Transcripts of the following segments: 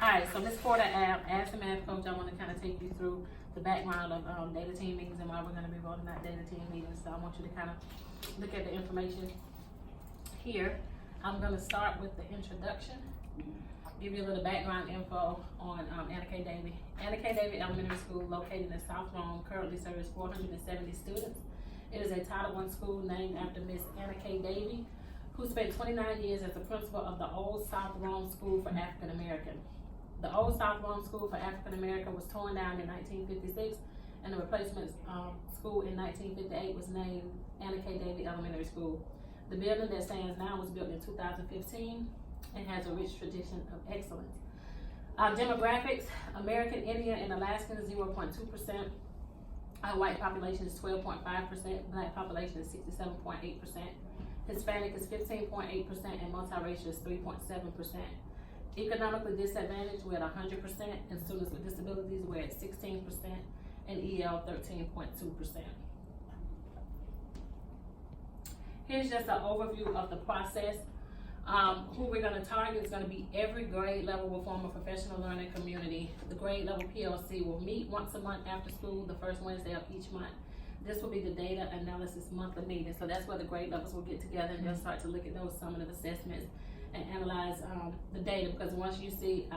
Alright, so Ms. Porter, as the math coach, I want to kind of take you through the background of data team meetings and why we're going to be rolling out data team meetings. So I want you to kind of look at the information here. I'm going to start with the introduction, give you a little background info on Anna K. Davey. Anna K. Davey Elementary School, located in South Rome, currently serves 470 students. It is a Title I school named after Miss Anna K. Davey, who spent 29 years as the principal of the Old South Rome School for African American. The Old South Rome School for African American was torn down in 1956, and the replacement school in 1958 was named Anna K. Davey Elementary School. The building that stands now was built in 2015 and has a rich tradition of excellence. Demographics: American Indian and Alaskan is 0.2%. White population is 12.5%. Black population is 67.8%. Hispanic is 15.8%, and multiracial is 3.7%. Economically disadvantaged, we're at 100%, and students with disabilities, we're at 16%, and EL 13.2%. Here's just an overview of the process. Who we're going to target is going to be every grade level will form a professional learning community. The grade level PLC will meet once a month after school, the first Wednesday of each month. This will be the data analysis monthly meeting. So that's where the grade levels will get together and they'll start to look at those summative assessments and analyze the data, because once you see,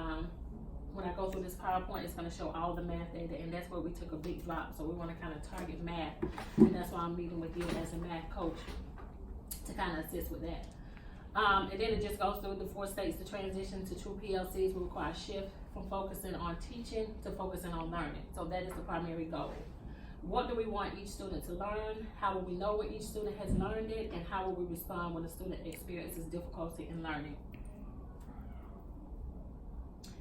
when I go through this PowerPoint, it's going to show all the math data, and that's where we took a big drop. So we want to kind of target math, and that's why I'm meeting with you as a math coach to kind of assist with that. And then it just goes through the 4 states. The transition to true PLCs will require a shift from focusing on teaching to focusing on learning. So that is the primary goal. What do we want each student to learn? How will we know when each student has learned it? And how will we respond when a student experiences difficulty in learning?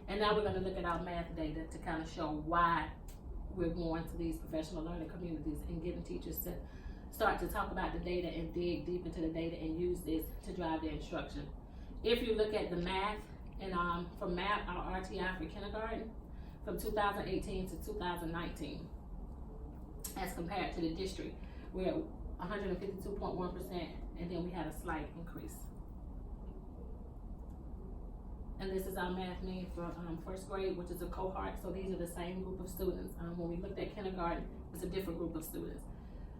And now we're going to look at our math data to kind of show why we're going to these professional learning communities and getting teachers to start to talk about the data and dig deep into the data and use this to drive their instruction. If you look at the math, and for math, our RTI for kindergarten, from 2018 to 2019, as compared to the district, we're at 152.1%, and then we had a slight increase. And this is our math mean for first grade, which is a cohort, so these are the same group of students. When we looked at kindergarten, it's a different group of students.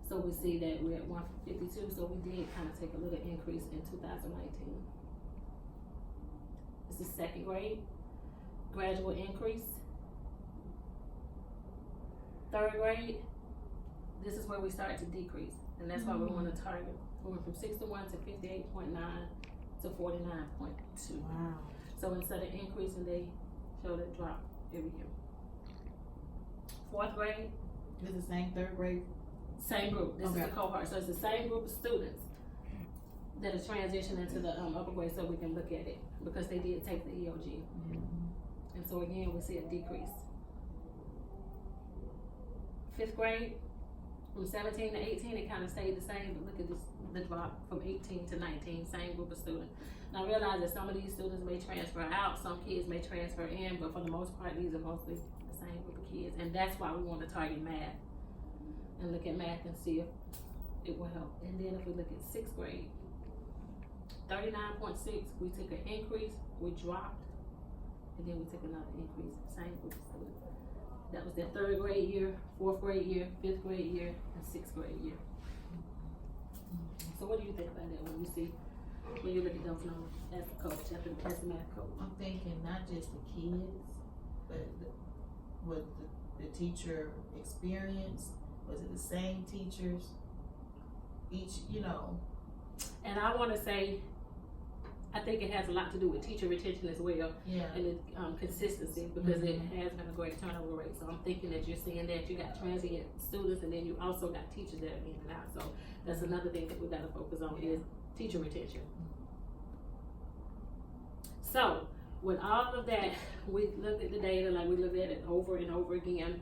So we see that we're at 152, so we did kind of take a little increase in 2019. This is second grade, gradual increase. Third grade, this is where we start to decrease, and that's why we want to target. We went from 61 to 58.9 to 49.2. Wow. So instead of increasing, they showed a drop every year. Fourth grade, This is the same third grade? same group. This Okay. is a cohort, so it's the same group of students that are transitioning to the upper grade, so we can look at it because they did take the EOG. And so again, we see a decrease. Fifth grade, from 17 to 18, it kind of stayed the same, but look at this, the drop from 18 to 19, same group of students. Now I realize that some of these students may transfer out, some kids may transfer in, but for the most part, these are mostly the same group of kids, and that's why we want to target math and look at math and see if it will help. And then if we look at sixth grade, 39.6, we took an increase, we dropped, and then we took another increase, same group of students. That was their third grade year, fourth grade year, fifth grade year, and sixth grade year. So what do you think about that when you look at those numbers as the coach, as the math coach? I'm thinking not just the kids, but what the teacher experience. Was it the same teachers? Each, And I want to say, I think it has a lot to do with teacher retention as well, Yeah. and consistency, because it has been a great turnover rate. So I'm thinking that you're seeing that you got transient students, and then you also got teachers that are in and out. So that's another thing that we got to focus on is teacher retention. So with all of that, we looked at the data, like we looked at it over and over again.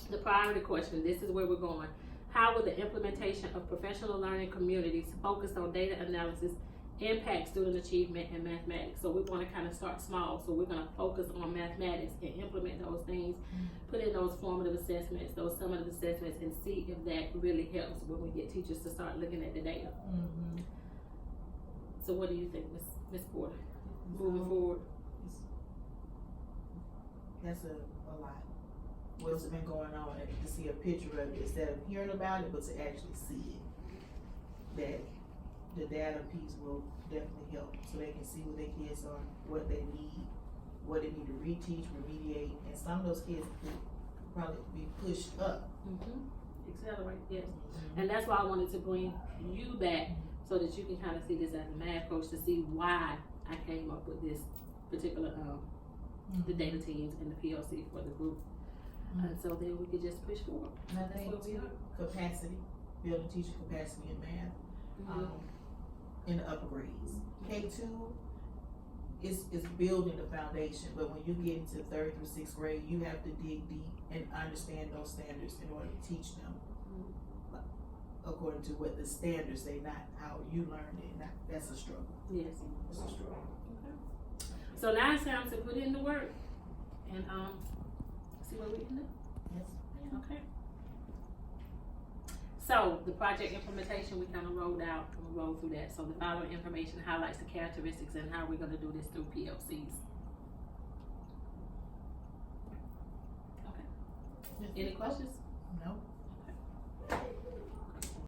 The priority question, this is where we're going. How will the implementation of professional learning communities focused on data analysis impact student achievement in mathematics? So we want to kind of start small. So we're going to focus on mathematics and implement those things, put in those formative assessments, those summative assessments, and see if that really helps when we get teachers to start looking at the data. So what do you think, Ms. Porter, moving forward? That's a lot. What's been going on, and to see a picture of it instead of hearing about it, but to actually see it. That the data piece will definitely help, so they can see what their kids are, what they need, what they need to reteach, remediate, and some of those kids could probably be pushed up. Accelerate, yes. And that's why I wanted to bring you back, so that you can kind of see this as a math coach, to see why I came up with this particular, the data teams and the PLC for the group. And so then we could just push forward. And I That's think where we too, are. capacity, building teacher capacity in math, in the upper grades. K2 is building the foundation, but when you get into 3rd through 6th grade, you have to dig deep and understand those standards in order to teach them according to what the standards say, not how you learn it. That's a struggle. Yes. It's a struggle. So now it's time to put in the work and see what we can do. Yes. Okay. So the project implementation, we kind of rolled out and we rolled through that. So the following information highlights the characteristics and how we're going to do this through PLCs. Okay. Any questions? No.